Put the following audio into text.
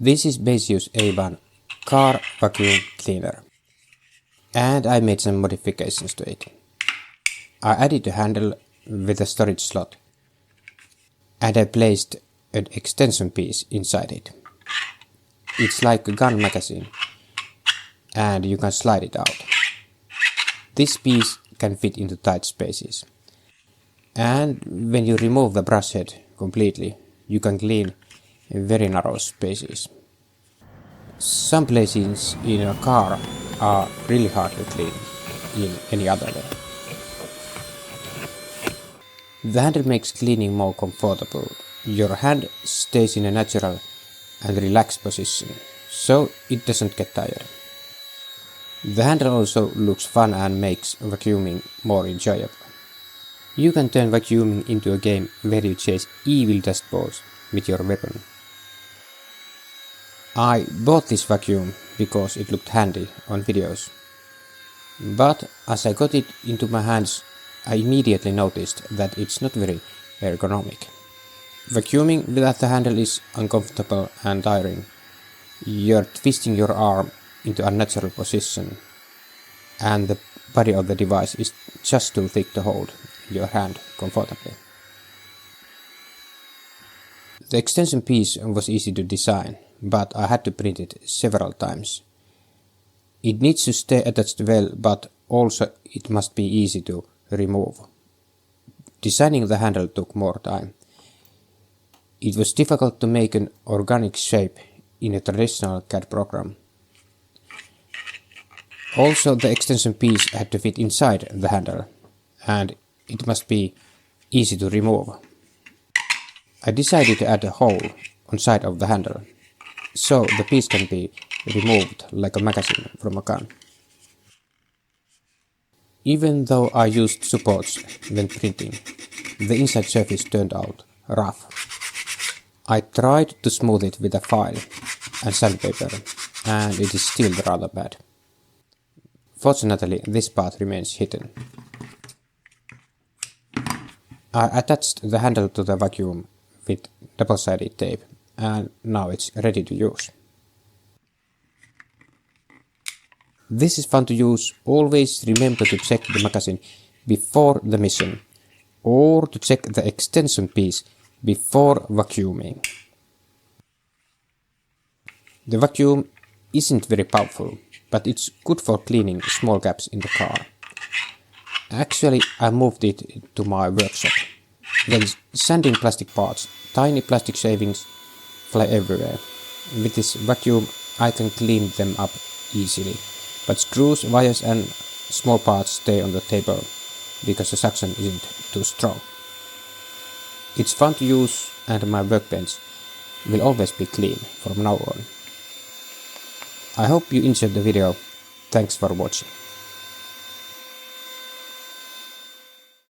This is Baseus A1 car vacuum cleaner, and I made some modifications to it. I added a handle with a storage slot, and I placed an extension piece inside it. It's like a gun magazine, and you can slide it out. This piece can fit into tight spaces, and when you remove the brush head completely, you can clean very narrow spaces. Some places in a car are really hard to clean in any other way. The handle makes cleaning more comfortable. Your hand stays in a natural and relaxed position, so it doesn't get tired. The handle also looks fun and makes vacuuming more enjoyable. You can turn vacuuming into a game where you chase evil dust balls with your weapon. I bought this vacuum because it looked handy on videos, but as I got it into my hands, I immediately noticed that it's not very ergonomic. Vacuuming without the handle is uncomfortable and tiring. You're twisting your arm into a unnatural position, and the body of the device is just too thick to hold in your hand comfortably. The extension piece was easy to design, but I had to print it several times. It needs to stay attached well, but also it must be easy to remove. Designing the handle took more time. It was difficult to make an organic shape in a traditional CAD program. Also, the extension piece had to fit inside the handle, and it must be easy to remove. I decided to add a hole on the side of the handle, so the piece can be removed like a magazine from a gun. Even though I used supports when printing, the inside surface turned out rough. I tried to smooth it with a file and sandpaper, and it is still rather bad. Fortunately, this part remains hidden. I attached the handle to the vacuum with double-sided tape, and now it's ready to use. This is fun to use. Always remember to check the magazine before the mission, or to check the extension piece before vacuuming. The vacuum isn't very powerful, but it's good for cleaning small gaps in the car. Actually, I moved it to my workshop. When sanding plastic parts, tiny plastic shavings fly everywhere. With this vacuum, I can clean them up easily, but screws, wires and small parts stay on the table because the suction isn't too strong. It's fun to use, and my workbench will always be clean from now on. I hope you enjoyed the video. Thanks for watching.